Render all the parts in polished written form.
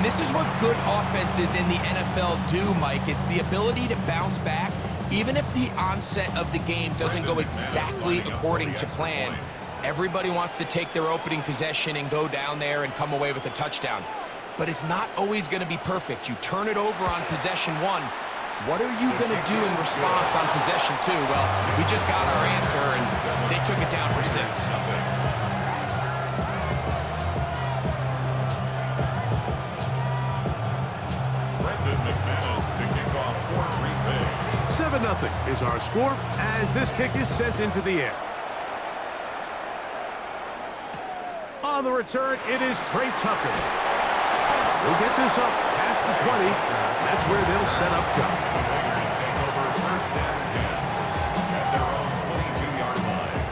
this is what good offenses in the NFL do, Mike. It's the ability to bounce back, even if the onset of the game doesn't go exactly according to plan. Everybody wants to take their opening possession and go down there and come away with a touchdown. But it's not always going to be perfect. You turn it over on possession one. What are you going to do in response on possession two? Well, we just got our answer, and they took it down for 6. 7-0 is our score as this kick is sent into the air. On the return, it is Trey Tucker. They'll get this up past the 20. That's where they'll set up shop. Raiders take over first and 10 at their own 22-yard line.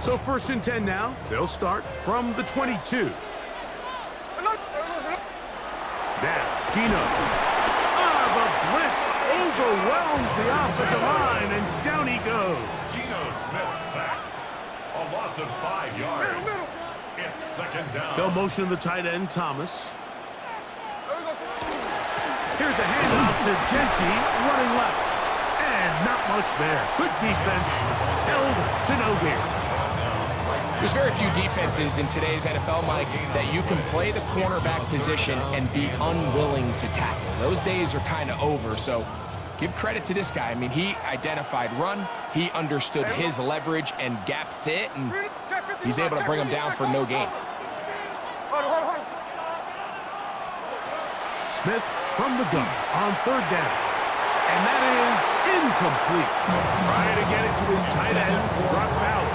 So first and 10 now. They'll start from the 22. Now, Gino. The blitz overwhelms the offensive line, and down he goes. Geno Smith sacked. A loss of 5 yards. It's second down. They'll motion the tight end, Thomas. Here's a handoff to Genty, running left. And not much there. Good defense. Held to no gain. There's very few defenses in today's NFL, Mike, that you can play the cornerback position and be unwilling to tackle. Those days are kind of over, so give credit to this guy. I mean, he identified run, he understood his leverage and gap fit, and he's able to bring him down for no gain. Smith from the gun on third down. And that is incomplete. Trying to get it to his tight end, Brock Bowers.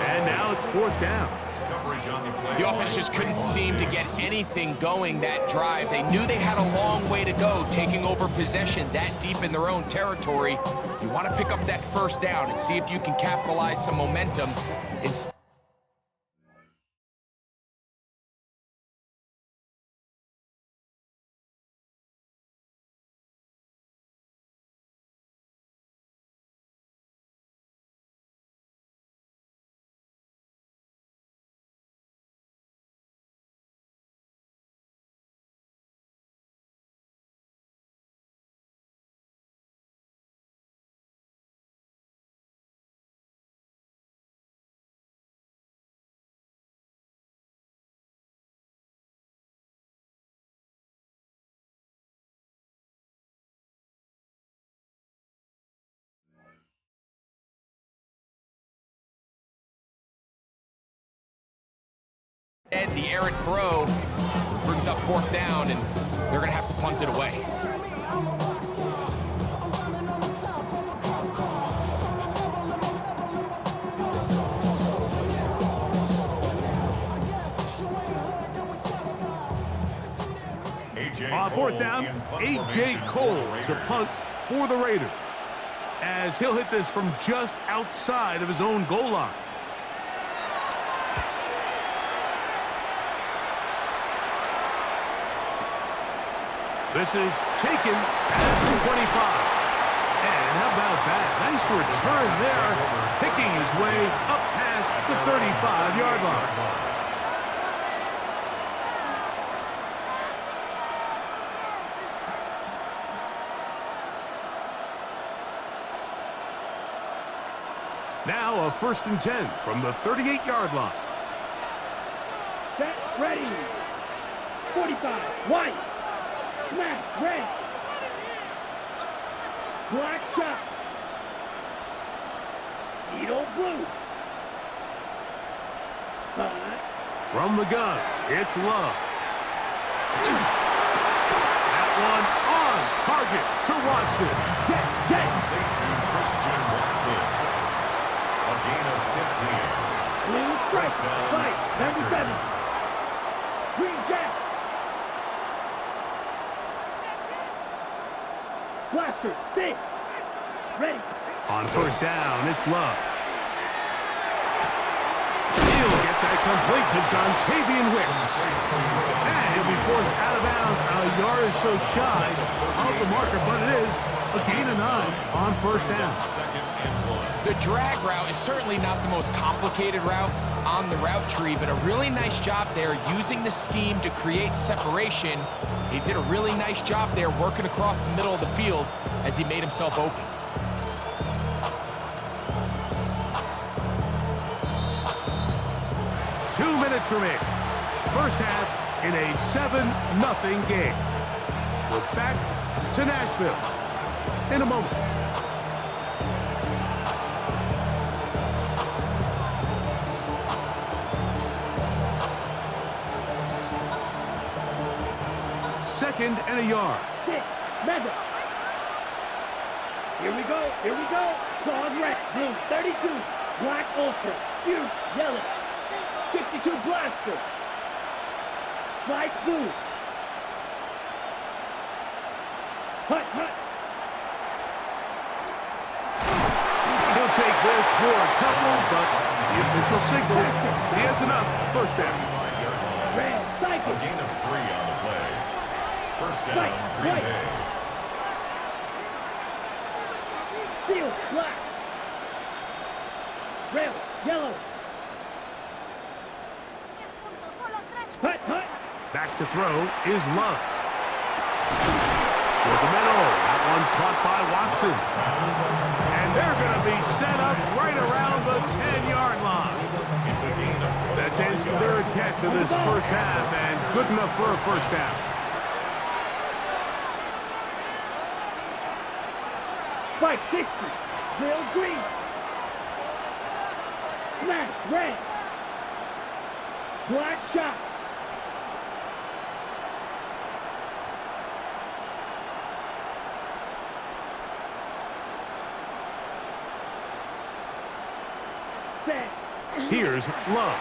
And now it's fourth down. The offense just couldn't seem to get anything going that drive. They knew they had a long way to go, taking over possession that deep in their own territory. You want to pick up that first down and see if you can capitalize some momentum. The errant throw brings up fourth down, and they're going to have to punt it away. On fourth down, A.J. Cole to punt for the Raiders, as he'll hit this from just outside of his own goal line. This is taken at the 25. And how about that? Nice return there, picking his way up past the 35-yard line. Now a first and 10 from the 38-yard line. Set, ready. 45, white. Smash, red. Black shot. Needle blue. From the gun, it's Love. That one on target to Watson. Get. To Christian Watson. A gain of 15. Blue strike. Fight. Number 7. Green jack. Blaster, 6. Ready. On first down, it's Love. He'll get that complete to Jontavian Wicks. And he'll be forced out of bounds a yard or so shy of the marker, but it is a gain of 9 on first down. The drag route is certainly not the most complicated route on the route tree, but a really nice job there using the scheme to create separation. He did a really nice job there working across the middle of the field as he made himself open. Two minutes remaining. First half in a 7-0 game. We're back to Nashville in a moment. Second and a yard. 6, Mello. Here we go, here we go. Dog red, blue 32, black ultra, huge yellow, 52 blaster, light blue. Hut, hut. He'll take this for a couple, but the official signal, he has enough. First down. Red, A cycle. gain of 3 on the play. First down, Right, Green right. Bay. Steel, black. Red, yellow. Hut, hut. Back to throw is Love. With the Mello. That one caught by Watson. And they're going to be set up right around the 10-yard line. It's a gain of 25 That's his yards. third catch of this first half, and good enough for a first down. Spike 60, Bill Green. Smash, red. Black shot. Set. Here's Love.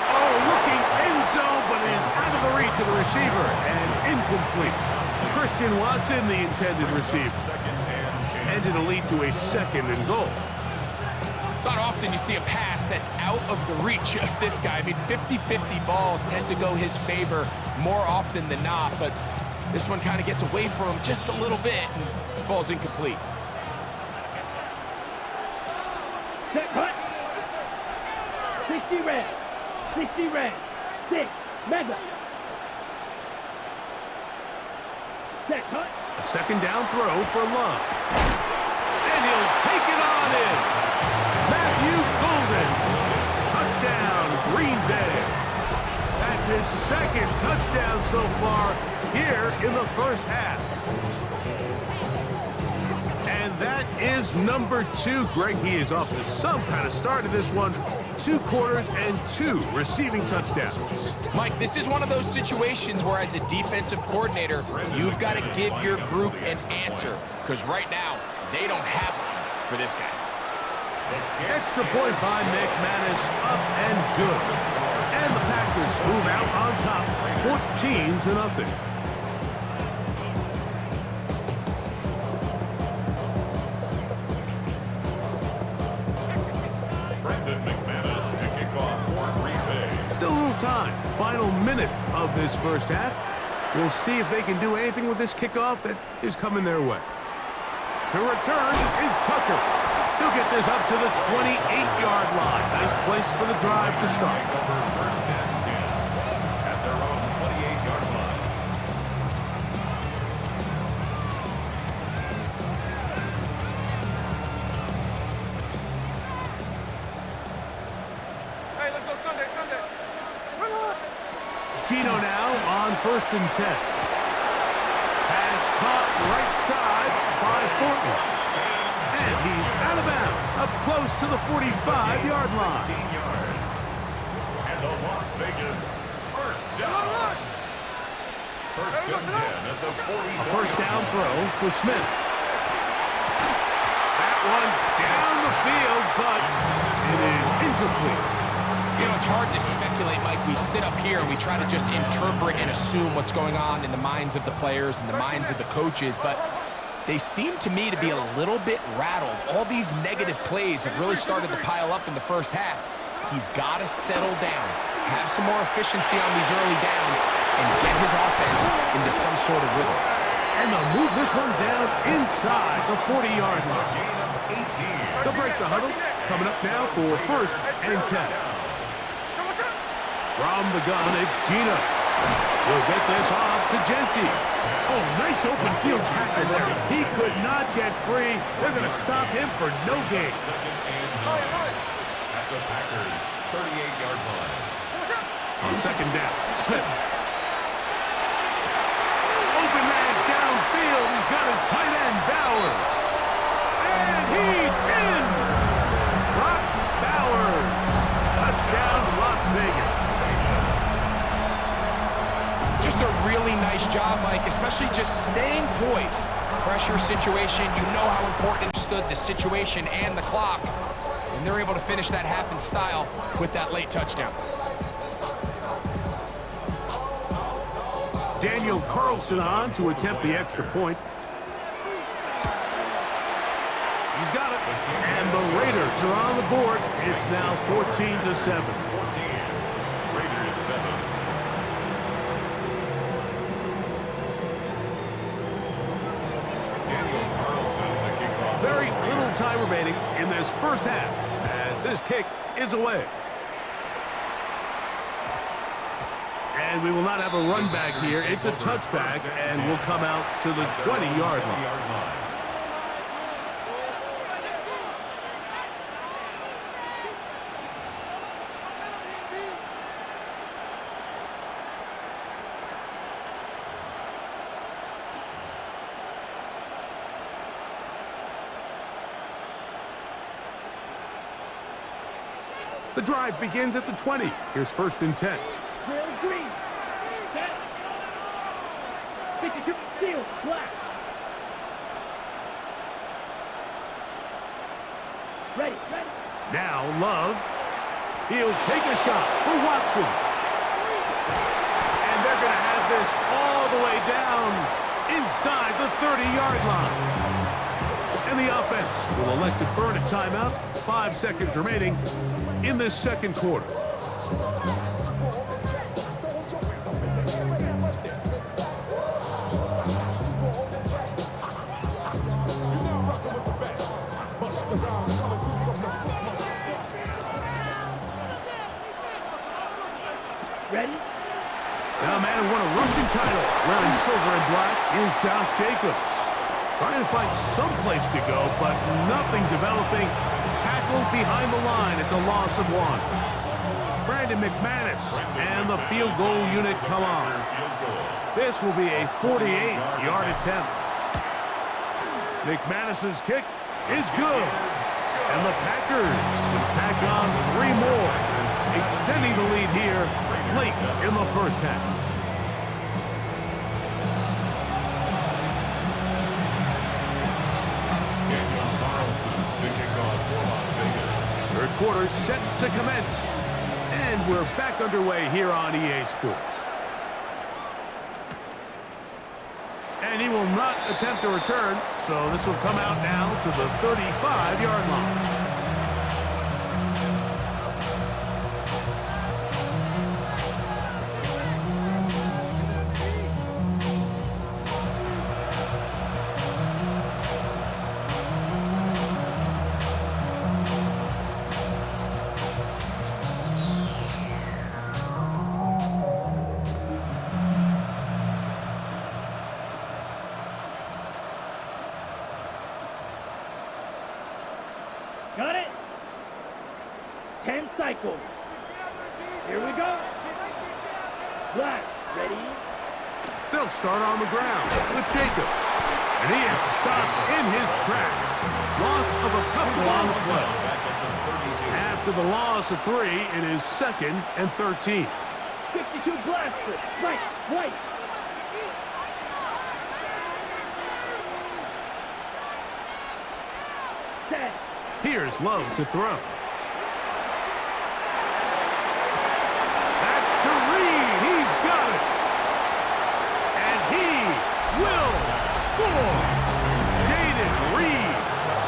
Oh, looking end zone, but it is out of the reach of the receiver, and incomplete. Christian Watson, the intended receiver. Second and 10. And it'll lead to a second and goal. It's not often you see a pass that's out of the reach of this guy. I mean, 50-50 balls tend to go his favor more often than not, but this one kind of gets away from him just a little bit and falls incomplete. Set, hut. 60 red. 60 red. 6, Mega. Set, hut. A second down throw for Love. And he'll take it on in. Matthew Golden. Touchdown, Green Bay. That's his second touchdown so far here in the first half. And that is number 2. Greg, he is off to some kind of start in this one. 2 quarters and 2 receiving touchdowns. Mike, this is one of those situations where as a defensive coordinator, you've got to give your group an answer, because right now, they don't have one for this guy. Extra point by McManus, up and good. And the Packers move out on top, 14-0. Still a little time. Final minute of this first half. We'll see if they can do anything with this kickoff that is coming their way. To return is Tucker. He'll get this up to the 28-yard line. Nice place for the drive to start. First and 10 at their own 28-yard line. Gino now on first and 10. Pass caught right side by Thornton. And he's out of bounds, up close to the 45-yard line. 16 yards. And the Las Vegas first down. First and 10 at the 40. A first down throw for Smith. That one down the field, but it is incomplete. You know, it's hard to speculate, Mike. We sit up here and we try to just interpret and assume what's going on in the minds of the players and the minds of the coaches, but they seem to me to be a little bit rattled. All these negative plays have really started to pile up in the first half. He's got to settle down, have some more efficiency on these early downs, and get his offense into some sort of rhythm. And they'll move this one down inside the 40-yard line. Gain of 18. They'll break the huddle. Coming up now for 1st and 10. From the gun, it's Gino. He'll get this off to Jency. Oh, nice open field tackle there. He could not get free. They're going to stop him for no gain. 2nd and 9. At the Packers' 38-yard line. On 2nd down, Smith. Open man downfield. He's got his tight end, Bowers. And he's in. Brock Bowers. Touchdown, Las Vegas. Just a really nice job, Mike, especially just staying poised. Pressure situation, you know how important it stood, the situation and the clock. And they're able to finish that half in style with that late touchdown. Daniel Carlson on to attempt the extra point. He's got it. And the Raiders are on the board. It's now 14-7. 14. Raiders 7. Very little time remaining in this first half as this kick is away. And we will not have a run back here. It's a touchback and will come out to the 20-yard line. The drive begins at the 20. Here's 1st and 10. Green. Set. 52. Steel. Black. Ready. Now Love. He'll take a shot for Watson. And they're going to have this all the way down inside the 30-yard line. And the offense will elect to burn a timeout. 5 seconds remaining in this second quarter. Ready? Now a man who won a rushing title wearing silver and black is Josh Jacobs. Trying to find some place to go, but nothing developing. Tackled behind the line. It's a loss of 1. Brandon McManus and the field goal unit come on. This will be a 48-yard attempt. McManus's kick is good. And the Packers will tack on 3 more, extending the lead here late in the first half. Third quarter set to commence. And we're back underway here on EA Sports. And he will not attempt a return, so this will come out now to the 35-yard line. Got it? 10 cycles. Here we go. Black, ready? They'll start on the ground with Jacobs. And he is stopped in his tracks. Loss of a couple on the play. After the loss of 3, it is 2nd and 13. 52 blaster. Right, white. Set. Here's Love to throw. That's to Reed. He's got it. And he will score. Jaden Reed.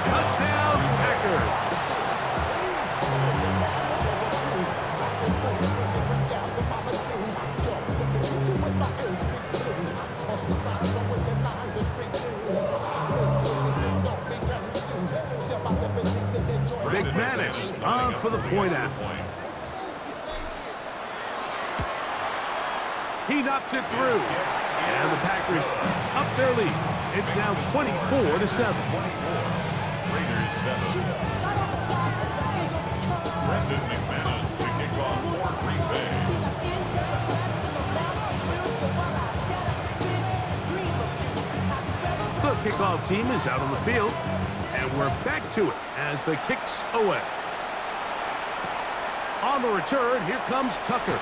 Touchdown, Packers. for the point after. He knocks it through. And the Packers up their lead. It's now 24-7. Raiders 7. Brendan McManus to kick off for Green Bay. The kickoff team is out on the field, and we're back to it as the kick's away. On the return, here comes Tucker.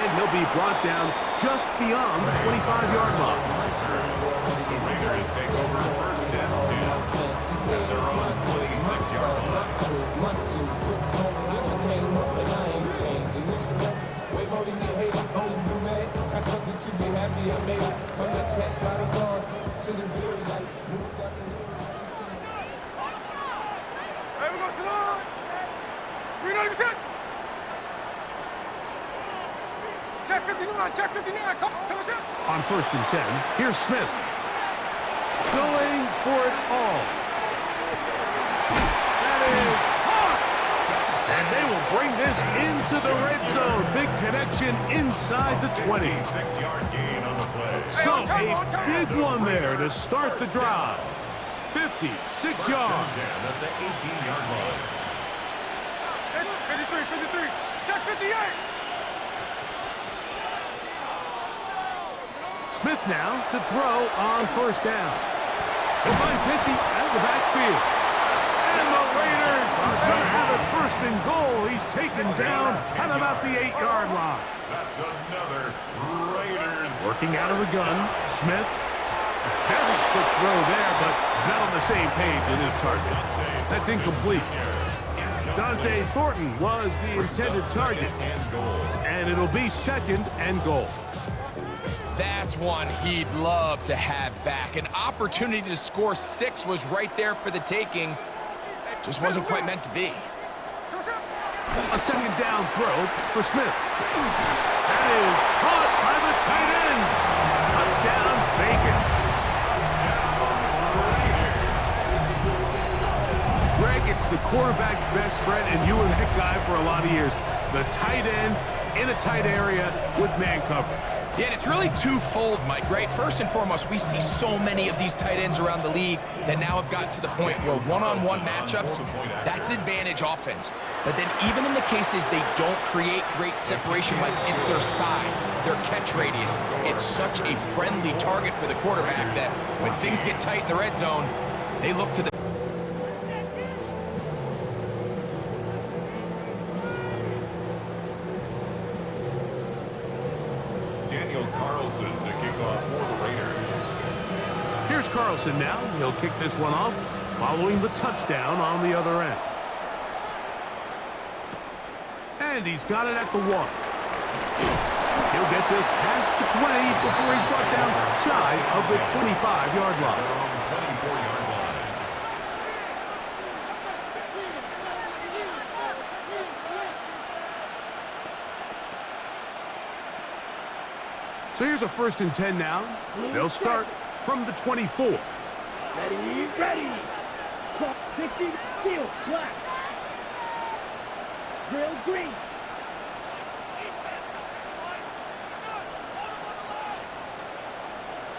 And he'll be brought down just beyond the 25-yard line. The Raiders take over first and 10 at their own 26-yard line. On first and 10, here's Smith. Going for it all. That is hot! And they will bring this into the red zone. Big connection inside the 20. 6-yard gain on the play. So a big one there to start the drive. 56 First yards. and 10 at the 18-yard line. 53, check 58. Smith now to throw on first down. He'll find 50 out of the backfield. And the Raiders are going to have it first and goal. He's taken down at about the 8-yard line. That's another Raiders. Working out of the gun, Smith. A very quick throw there, but not on the same page as his target. That's incomplete. Dante Thornton was the intended target. And it'll be second and goal. That's one he'd love to have back. An opportunity to score 6 was right there for the taking. Just wasn't quite meant to be. A second down throw for Smith. That is caught by the tight end. Touchdown, Vegas. Greg, it's the quarterback's best friend, and you were that guy for a lot of years. The tight end in a tight area with man coverage. Yeah, and it's really twofold, Mike, right? First and foremost, we see so many of these tight ends around the league that now have gotten to the point where one-on-one matchups, that's advantage offense. But then even in the cases they don't create great separation, like it's their size, their catch radius, it's such a friendly target for the quarterback that when things get tight in the red zone, they look to the Carlson to kick off for the Raiders. Here's Carlson now. He'll kick this one off following the touchdown on the other end. And he's got it at the 1. He'll get this past the 20 before he's brought down shy of the 25-yard line. 24-yard line. So here's a first and 10 now. They'll start from the 24. Ready. Clock 50, steel, black. Drill, green.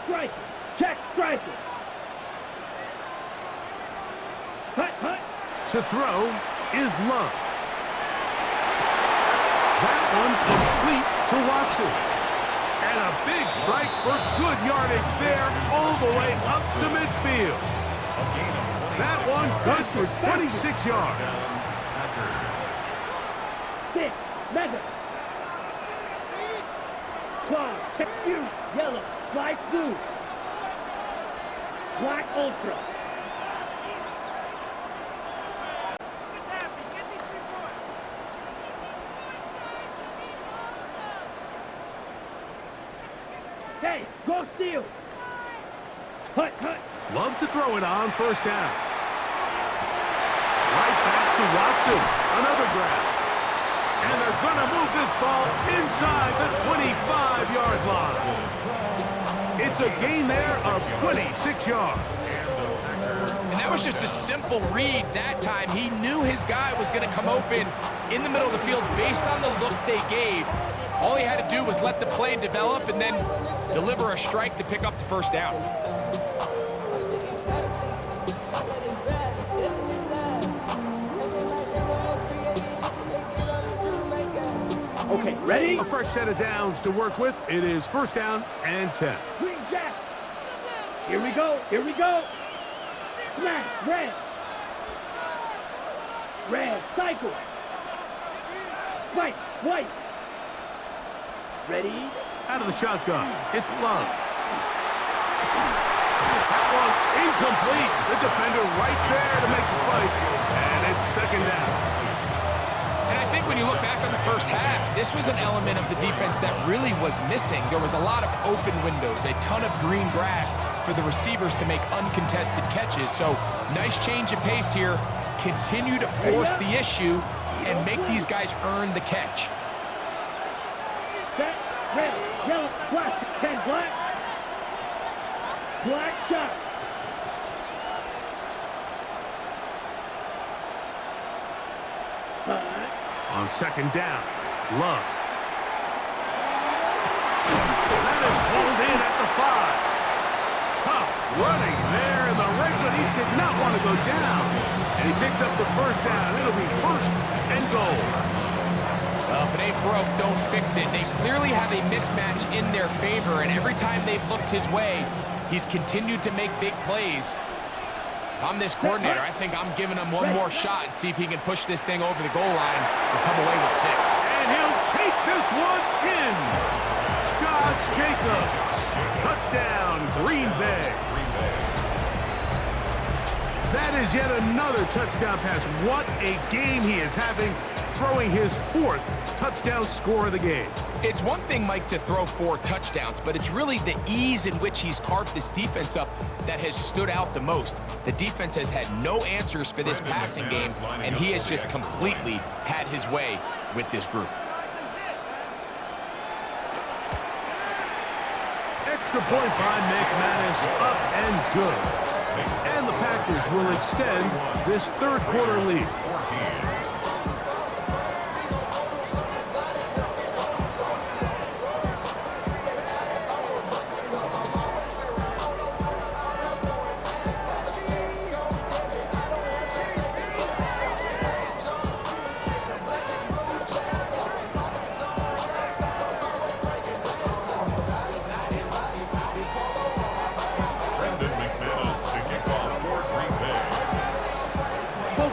Strike, check, strike it. Hut. To throw is Love. That one complete to Watson. And a big strike for good yardage there all the way up to midfield. That one good for 26 yards. Six, mega. Claw, check you, yellow, light blue. Black ultra. Hey, go steal. Hut. Love to throw it on first down. Right back to Watson. Another grab. And they're going to move this ball inside the 25-yard line. It's a gain there of 26 yards. And that was just a simple read that time. He knew his guy was going to come open in the middle of the field based on the look they gave. All he had to do was let the play develop and then deliver a strike to pick up the first down. Okay, ready? A fresh set of downs to work with. It is first down and 10. Green jack. Here we go. Here we go. Smash. Red. Red. Cycle. White. White. Ready? Out of the shotgun. It's Love. That one incomplete. The defender right there to make the fight. And it's second down. And I think when you look back on the first half, this was an element of the defense that really was missing. There was a lot of open windows, a ton of green grass for the receivers to make uncontested catches. So nice change of pace here. Continue to force the issue and make these guys earn the catch. Set. Red. Yellow. Black. 10 black. Black shot. On second down, Love. That is pulled in at the 5. Tough running there in the red zone. He did not want to go down. And he picks up the first down. It'll be first and goal. Well, if it ain't broke, don't fix it. They clearly have a mismatch in their favor, and every time they've looked his way, he's continued to make big plays. If I'm this coordinator, I think I'm giving him one more shot and see if he can push this thing over the goal line and come away with 6. And he'll take this one in. Josh Jacobs. Touchdown, Green Bay. That is yet another touchdown pass. What a game he is having, throwing his 4th touchdown score of the game. It's one thing, Mike, to throw 4 touchdowns, but it's really the ease in which he's carved this defense up that has stood out the most. The defense has had no answers for this passing game, and he has just completely had his way with this group. Extra point by McManus, up and good. And the Packers will extend this third quarter lead.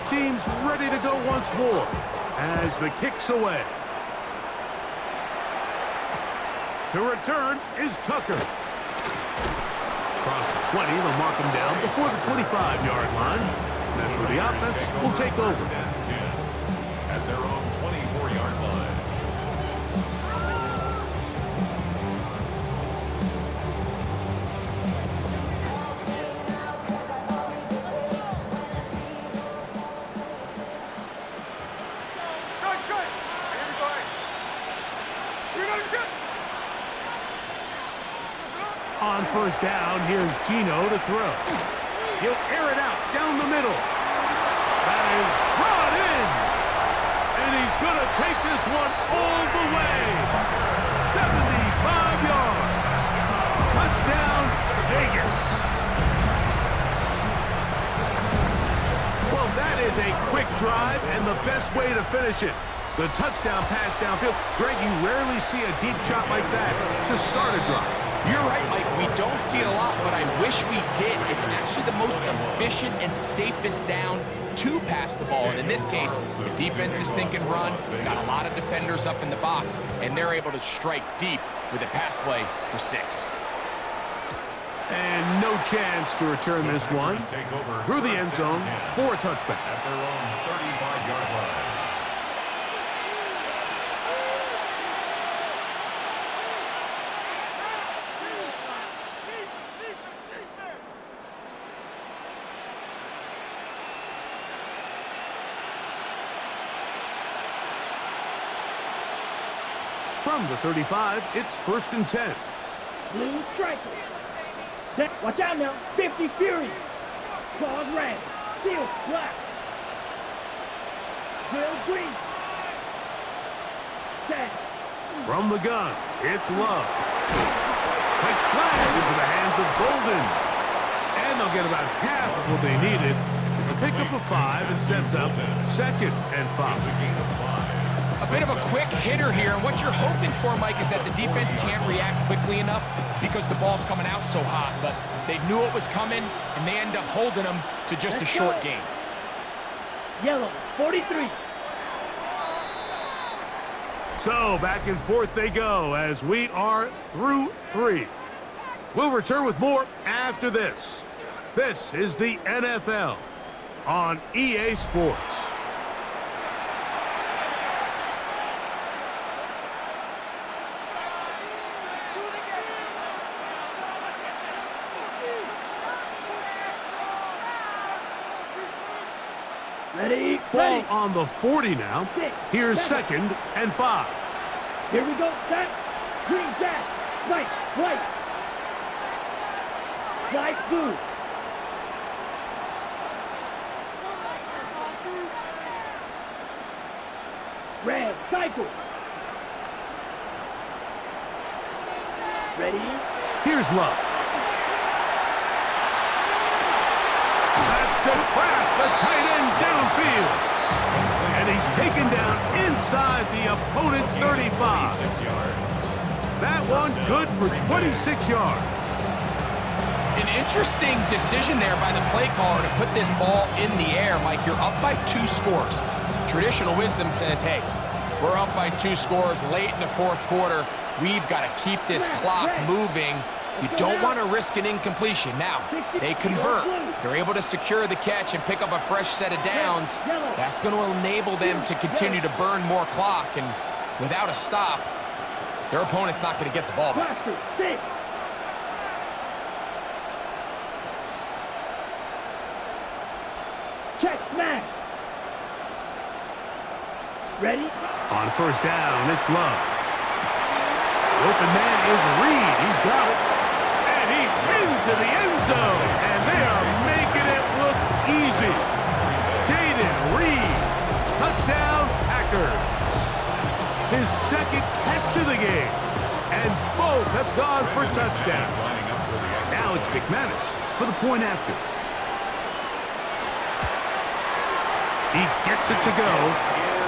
Teams ready to go once more as the kick's away. To return is Tucker. Across the 20, they'll mark him down before the 25-yard line. And that's where the offense will take over. At their own 24-yard line. On first down, here's Gino to throw. He'll air it out down the middle. That is brought in. And he's going to take this one all the way. 75 yards. Touchdown, Vegas. Well, that is a quick drive and the best way to finish it. The touchdown pass downfield. Greg, you rarely see a deep shot like that to start a drive. You're right, Mike. We don't see it a lot, but I wish we did. It's actually the most efficient and safest down to pass the ball. And in this case, the defense is thinking run, got a lot of defenders up in the box, and they're able to strike deep with a pass play for 6. And no chance to return this one through the end zone for a touchback. At their own 35-yard line. From the 35, it's first and 10. Blue striker. Watch out now. 50 Fury. Claws red. Steel, black. Grill, green. Set. From the gun, it's Love. Quick slash into the hands of Golden. And they'll get about half of what they needed. It's a pickup of 5 and sets up 2nd and 5. A bit of a quick hitter here, and what you're hoping for, Mike, is that the defense can't react quickly enough because the ball's coming out so hot, but they knew it was coming, and they end up holding them to just a short game. Yellow, 43. So back and forth they go as we are through 3. We'll return with more after this. This is the NFL on EA Sports. Ready, Ball ready. on the 40 now. Here's 2nd and 5. Here we go, set. Green, gas. Right, right. Side, blue. Red, cycle. Ready? Here's Love. That's to Kraft, the tight end downfield. And he's taken down inside the opponent's 35. 26 yards. That one good for 26 yards. An interesting decision there by the play caller to put this ball in the air. Mike, you're up by 2 scores. Traditional wisdom says, hey, we're up by 2 scores late in the 4th quarter. We've got to keep this clock moving. You don't want to risk an incompletion. Now, they convert. They're able to secure the catch and pick up a fresh set of downs. That's going to enable them to continue to burn more clock. And without a stop, their opponent's not going to get the ball back. Check, smash. Ready? On 1st down, it's Love. The open man is Reed. He's got it. And he's into the end zone. And they are making it look easy. Jaden Reed. Touchdown, Packers. His 2nd catch of the game. And both have gone for touchdowns. Now it's McManus for the point after. He gets it to go.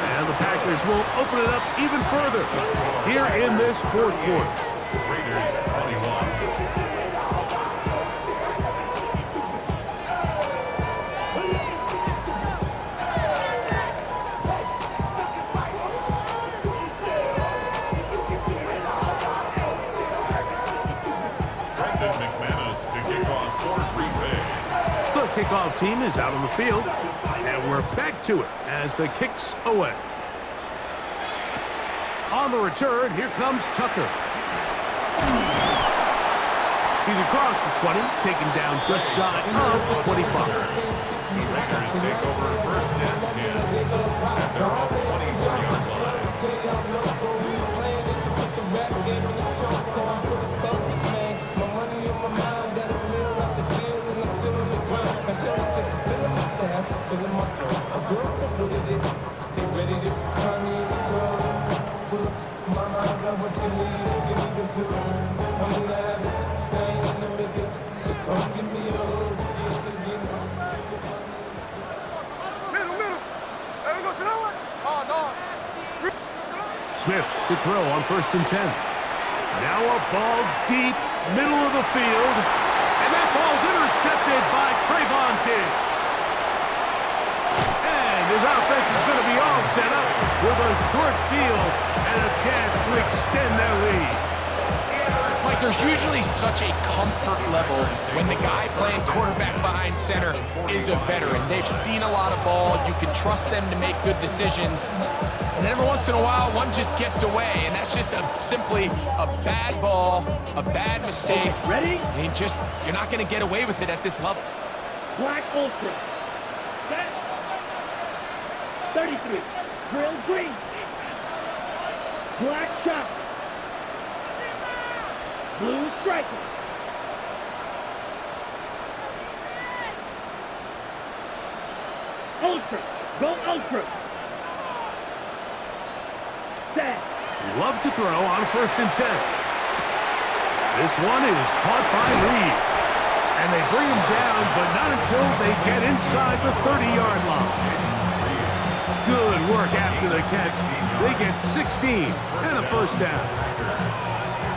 And the Packers will open it up even further here in this 4th quarter. Raiders 21. Brendan McManus to kick off for Green Bay. The kickoff team is out on the field, and we're back to it as the kick's away. On the return, here comes Tucker. He's across the 20, taken down just shy of the 25. The Raiders take over 1st and 10 at their own 24-yard line. Smith to throw on 1st and 10. Now a ball deep, middle of the field. And that ball's intercepted by Trayvon Diggs. And his offense is going to be all set up with a short field and a chance to extend their lead. Like, there's usually such a comfort level when the guy playing quarterback behind center is a veteran. They've seen a lot of ball. You can trust them to make good decisions. And every once in a while, one just gets away, and that's just simply a bad ball, a bad mistake. Ready? You're not going to get away with it at this level. Black ultra. Set. 33. Grill green. Black shot. Blue striker. ultra. Go ultra. Set. Love to throw on 1st and 10. This one is caught by Reed. And they bring him down, but not until they get inside the 30-yard line. Good work after the catch. They get 16 and a 1st down.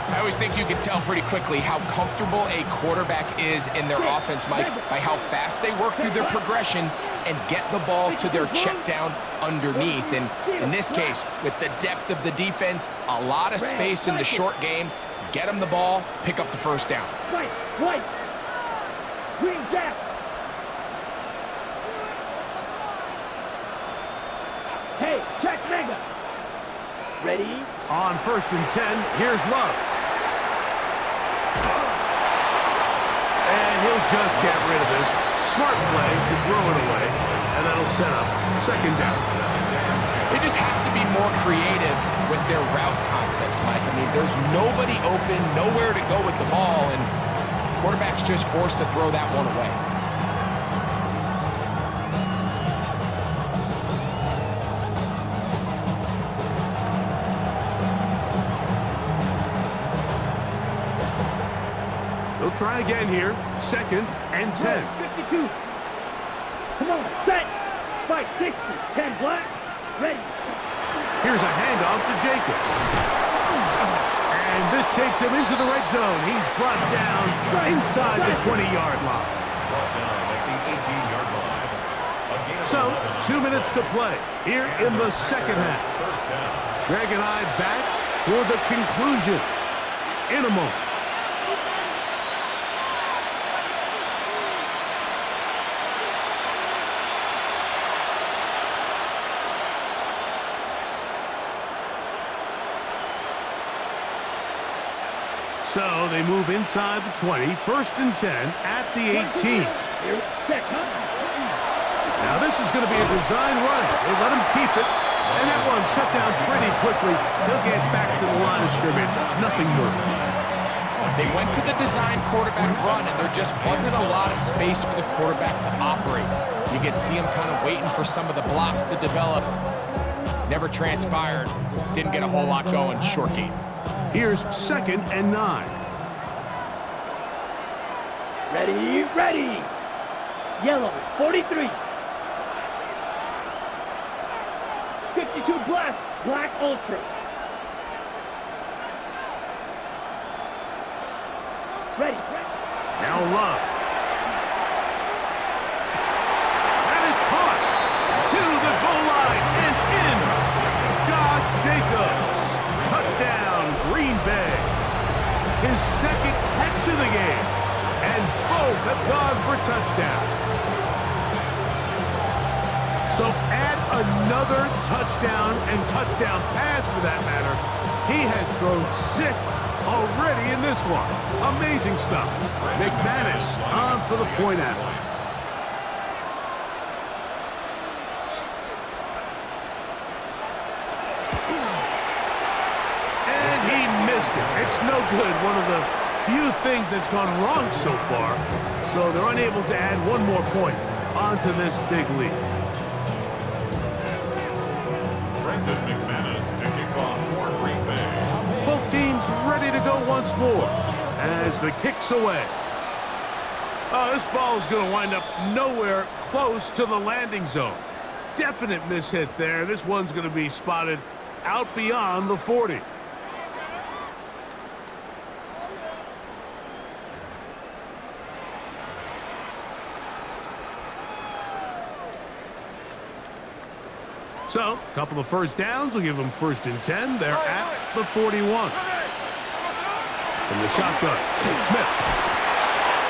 I always think you can tell pretty quickly how comfortable a quarterback is in their offense, Mike, by how fast they work through their progression and get the ball to their check down underneath. And in this case, with the depth of the defense, a lot of space in the short game, get them the ball, pick up the 1st down. White. Green Jack. Hey, check mega. Ready? On 1st and 10, here's Love. And he'll just get rid of this. Smart play to throw it away, and that'll set up 2nd down. They just have to be more creative with their route concepts, Mike. I mean, there's nobody open, nowhere to go with the ball, and quarterback's just forced to throw that one away. They'll try again here. 2nd and 10. 52. Come on, set. Fight 60. 10 black. Ready. Here's a handoff to Jacobs. And this takes him into the red zone. He's brought down inside the 20-yard line. Brought down at the 18-yard line. So, 2 minutes to play here in the 2nd half. 1st down. Greg and I back for the conclusion in a moment. So they move inside the 20, 1st and 10 at the 18. Now this is going to be a design run. They let him keep it, and that one shut down pretty quickly. They'll get back to the line of scrimmage. Nothing more. They went to the design quarterback run, and there just wasn't a lot of space for the quarterback to operate. You could see him kind of waiting for some of the blocks to develop. Never transpired. Didn't get a whole lot going. Short game. Here's 2nd and 9. Ready. Yellow, 43. 52 black ultra. Ready. Now Love. That is caught to the goal line and in. Josh Jacobs. Touchdown, Green Bay. His 2nd catch of the game. And both have gone for touchdown. So add another touchdown and touchdown pass for that matter. He has thrown 6 already in this one. Amazing stuff. McManus on for the point after. And he missed it. It's no good. One of the few things that's gone wrong so far. So they're unable to add one more point onto this big lead. Brendan McManus to kick off for Green Bay. Both teams ready to go once more as the kick's away. Oh, this ball is going to wind up nowhere close to the landing zone. Definite mishit there. This one's going to be spotted out beyond the 40. So, a couple of 1st downs will give them 1st and 10. They're at the 41. From the shotgun, Smith.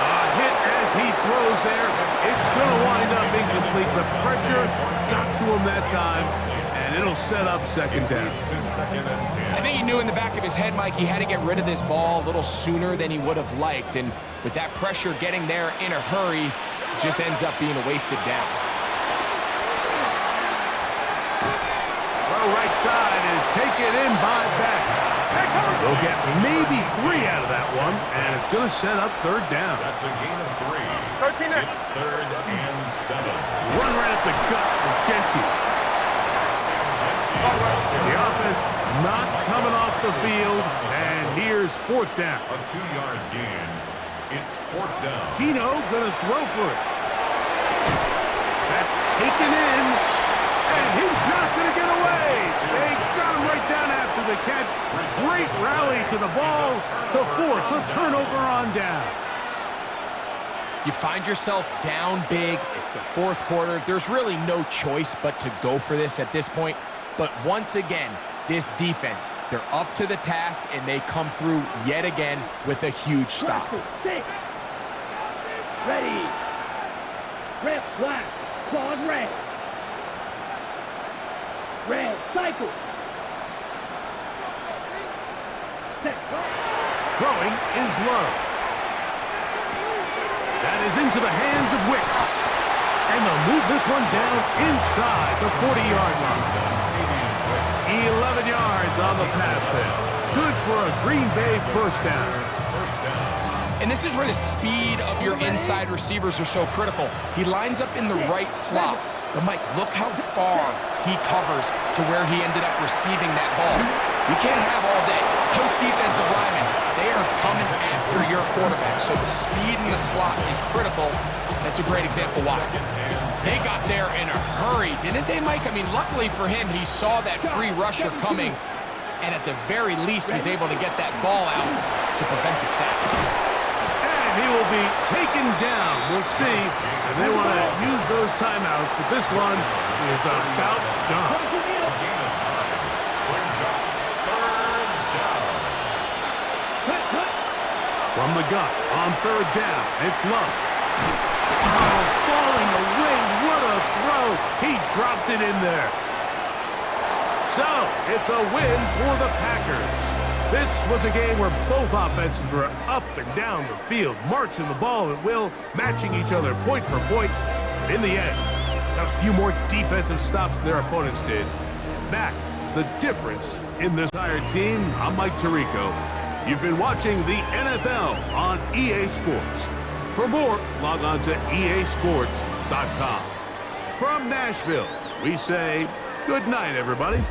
A hit as he throws there. It's going to wind up incomplete. The pressure got to him that time, and it'll set up 2nd down. I think he knew in the back of his head, Mike, he had to get rid of this ball a little sooner than he would have liked. And with that pressure getting there in a hurry, it just ends up being a wasted down. Right side is taken in by Beck. They'll get maybe 3 out of that one, and it's going to set up third down. That's a gain of 3. 13 next. It's 3rd and 7. Run right at the gut with Genty. The offense not coming off the field, and here's 4th down. A 2-yard gain. It's 4th down. Gino going to throw for it. That's taken in, and he's not going to get away. They got him right down after the catch. Great rally to the ball to force a turnover on down. You find yourself down big. It's the 4th quarter. There's really no choice but to go for this at this point. But once again, this defense, they're up to the task, and they come through yet again with a huge stop. 6. Ready. Rep black. Claws red. Red. Cycle. Set. Throwing is low. That is into the hands of Wicks. And they'll move this one down inside the 40-yard line. 11 yards on the pass there. Good for a Green Bay first down. And this is where the speed of your inside receivers are so critical. He lines up in the right slot. But Mike, look how far he covers to where he ended up receiving that ball. You can't have all day. Those defensive linemen, they are coming after your quarterback. So the speed in the slot is critical. That's a great example why. They got there in a hurry, didn't they, Mike? I mean, luckily for him, he saw that free rusher coming, and at the very least was able to get that ball out to prevent the sack. And he will be taken down. We'll see if they want to use those timeouts, but this one is about done. From the gun on 3rd down, it's Love. Oh, falling away, what a throw. He drops it in there. So, it's a win for the Packers. This was a game where both offenses were up and down the field, marching the ball at will, matching each other point for point. But in the end, got a few more defensive stops than their opponents did. And that is the difference in this entire team. I'm Mike Tirico. You've been watching the NFL on EA Sports. For more, log on to easports.com. From Nashville, we say good night, everybody.